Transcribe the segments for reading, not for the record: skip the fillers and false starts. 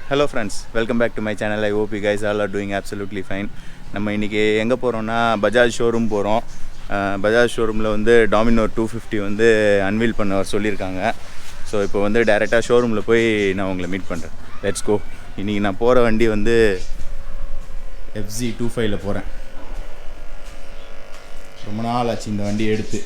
Hello friends, welcome back to my channel. I hope you guys all are doing absolutely fine. நம்ம இன்றைக்கி எங்கே போகிறோம்னா Bajaj showroom போகிறோம். பஜாஜ் ஷோரூமில் வந்து டாமினோர் 250 வந்து அன்வீல் பண்ண சொல்லியிருக்காங்க. ஸோ இப்போ வந்து டைரெக்டாக ஷோரூமில் போய் நான் உங்களை மீட் பண்ணுறேன். Let's go. இன்றைக்கி நான் போகிற வண்டி வந்து FZ25ல் போகிறேன். ரொம்ப நாள் ஆச்சு இந்த வண்டி எடுத்து.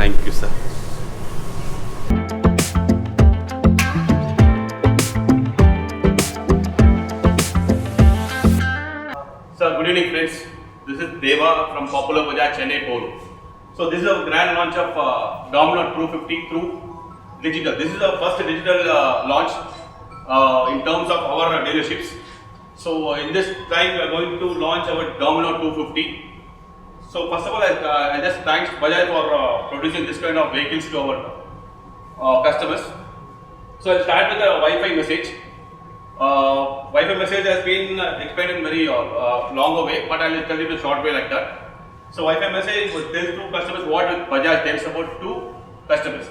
Thank you, sir. So, good evening, friends. This is Deva from Popular Bajaj, Chennai, Porur. So, this is a grand launch of Dominar 250 through digital. This is our first digital launch in terms of our dealerships. So, in this time, we are going to launch our Dominar 250. So first of all, I just thanks Bajaj for producing this kind of vehicles to our customers. So I'll start with a Wi-Fi message. Wi-Fi message has been explained in very long way, but I will tell you the short way like that. So Wi-Fi message tells to customers what Bajaj tells about to customers.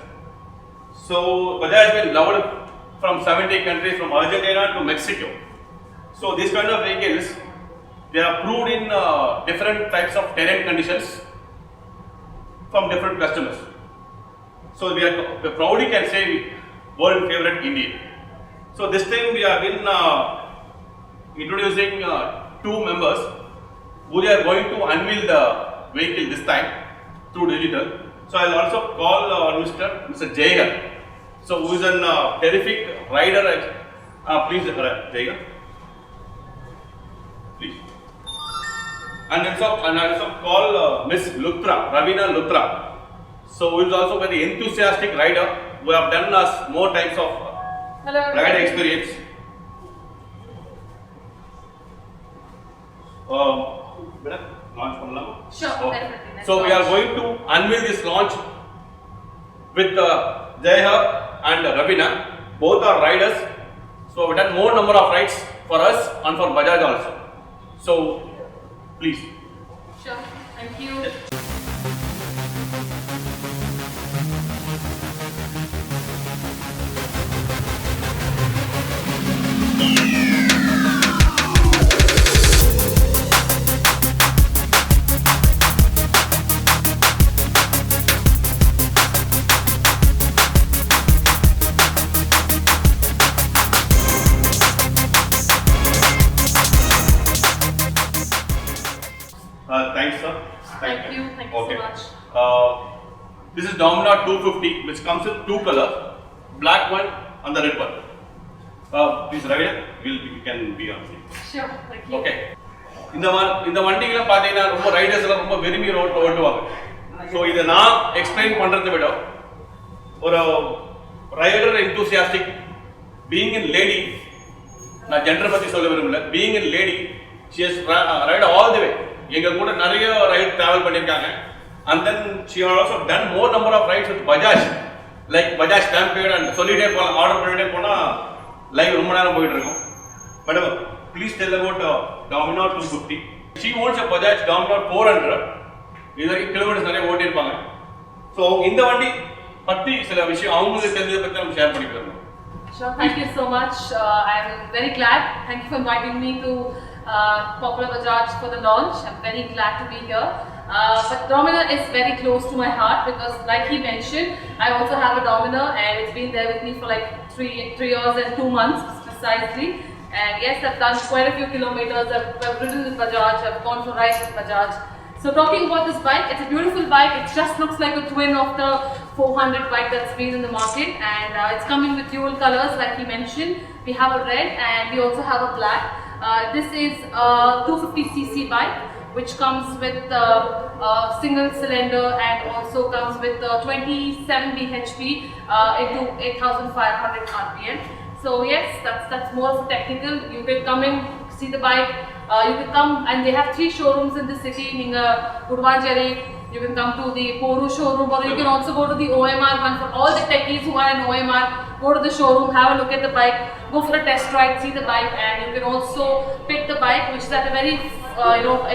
So Bajaj has been loved from 70 countries, from Argentina to Mexico. So these kind of vehicles, they are approved in different types of terrain conditions from different customers. So we proudly can say world favorite Indian. So this time we have been introducing two members who they are going to unveil the vehicle this time through digital. So I will also call Mr. Jaigar. So who is a terrific rider. Please Jaigar. Please. And also call Miss Luthra, Ravina Luthra. So who is also very enthusiastic rider who have done us more types of ride experience. Launch பண்ணலாமா? Sure, Okay. definitely. So we are going to unveil this launch with Jaiha and Ravina. Both are riders. So we done more number of rides for us and for Bajaj also. So please. Sure, thank you. Thanks, sir. Thank you Okay. so much. This is Dominar 250, which comes with two colors, black one and the red one. Please, Ravina, you can be on seat. Sure, thank you. Okay. இந்த வண்டிகளை பார்த்தீங்கன்னா ரொம்ப Riders எல்லாம் ரொம்ப விரும்பி ஓட்டுவாங்க. So இதை நான் எக்ஸ்பிளைன் பண்ணுறதை விட ஒரு rider enthusiastic being in lady, நான் ஜெண்டர் பற்றி சொல்ல விரும்பல, being in lady, she has ride all the way. எங்க கூட நிறைய ரைட் டிராவல் பண்ணியிருக்காங்க. And then she has also done more number of rides with Bajaj, like Bajaj Stampede, and சொல்லிட்டே போகலாம், ஆர்டர் பண்ணிட்டே போனால் லைவ் ரொம்ப நேரம் போயிட்டு இருக்கும். Madam, please tell about Dominar 250. She owns a Bajaj Dominar 400. இது வரைக்கும் கிலோமீட்டர்ஸ் நிறைய ஓட்டியிருப்பாங்க. ஸோ இந்த வண்டி பற்றி சில விஷயம் அவங்களுக்கு தெரிஞ்சதை பற்றி நம்ம ஷேர் பண்ணிக்கிறோம். Sure, thank you so much. I'm very glad. Thank you for inviting me to Popular Bajaj for the launch. I'm very glad to be here. But Dominar is very close to my heart because, like he mentioned, I also have a Dominar and it's been there with me for like 3 years and 2 months precisely. And yes, I've done quite a few kilometers. I've ridden with Bajaj. I've gone for rides with Bajaj. So talking about this bike, it's a beautiful bike. It just looks like a twin of the 400 bike that's been in the market, and it's coming with dual colors like he mentioned. We have a red and we also have a black. This is a 250cc bike. which comes with single cylinder and also comes with 27 bhp into 8500 rpm. So yes, that's more of technical. You can come in, see the bike. You can come, and they have 3 showrooms in the city. Gudwajari, you can come to the Porur showroom, or you can also go to the OMR one. For all the techies who are in OMR, go to the showroom, have a look at the bike, go for a test ride, see the bike, and you can also pick the bike, which is at a very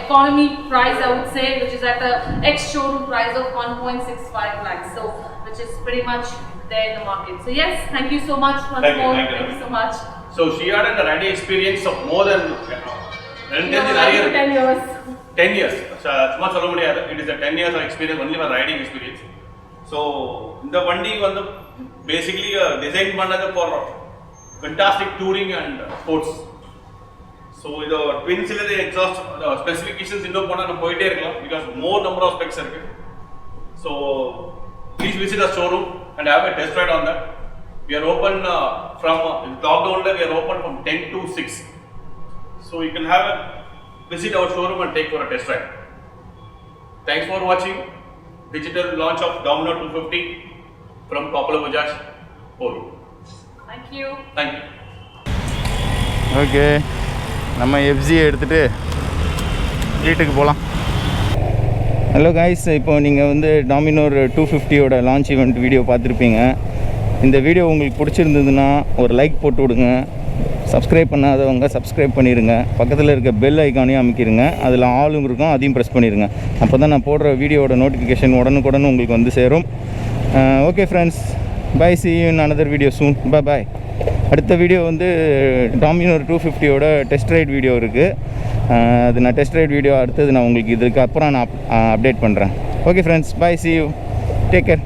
economy price, I would say, which is at a ex-showroom price of 1.65 lakhs. So, which is pretty much there in the market. So yes, thank you so much once more. Thank you so much. So she had a riding experience of more than 10 years. 10 years. So it is a 10 years of experience, only for riding experience. So the Vandi was basically designed for fantastic touring and sports. So the twin cylinder exhaust specifications because more number of specs are. So please visit our showroom and have a test ride on that. We are open from lockdown. We are open from 10 to 6. So you can have a visit our showroom and take for a test ride. Thanks for watching digital launch of Dominar 250 from Popular Bajaj, Porur. Thank you. Thank you. Okay, நம்ம எஃப்ஜியை எடுத்துகிட்டு வீட்டுக்கு போகலாம். Hello guys, இப்போ நீங்கள் வந்து Dominar 250யோட launch event video பார்த்துருப்பீங்க. இந்த video உங்களுக்கு பிடிச்சிருந்ததுன்னா ஒரு லைக் போட்டு விடுங்க. சப்ஸ்கிரைப் பண்ணாதவங்க சப்ஸ்கிரைப் பண்ணிடுங்க. பக்கத்தில் இருக்க பெல் ஐக்கானையும் அமைக்கிடுங்க. அதில் ஆளும் இருக்கும், அதையும் ப்ரெஸ் பண்ணிடுங்க. அப்போ தான் நான் போடுற வீடியோவோட நோட்டிஃபிகேஷன் உடனுக்குடன் உங்களுக்கு வந்து சேரும். Okay friends, bye, see you in another video soon. Bye. அடுத்த வீடியோ வந்து டாமினோர் 250யோட டெஸ்ட் ரைட் வீடியோ இருக்குது. அது நான் டெஸ்ட் ரைட் வீடியோ அடுத்தது நான் உங்களுக்கு இதுக்கு அப்புறம் நான் அப்டேட் பண்ணுறேன். Okay friends, bye, see you, take care.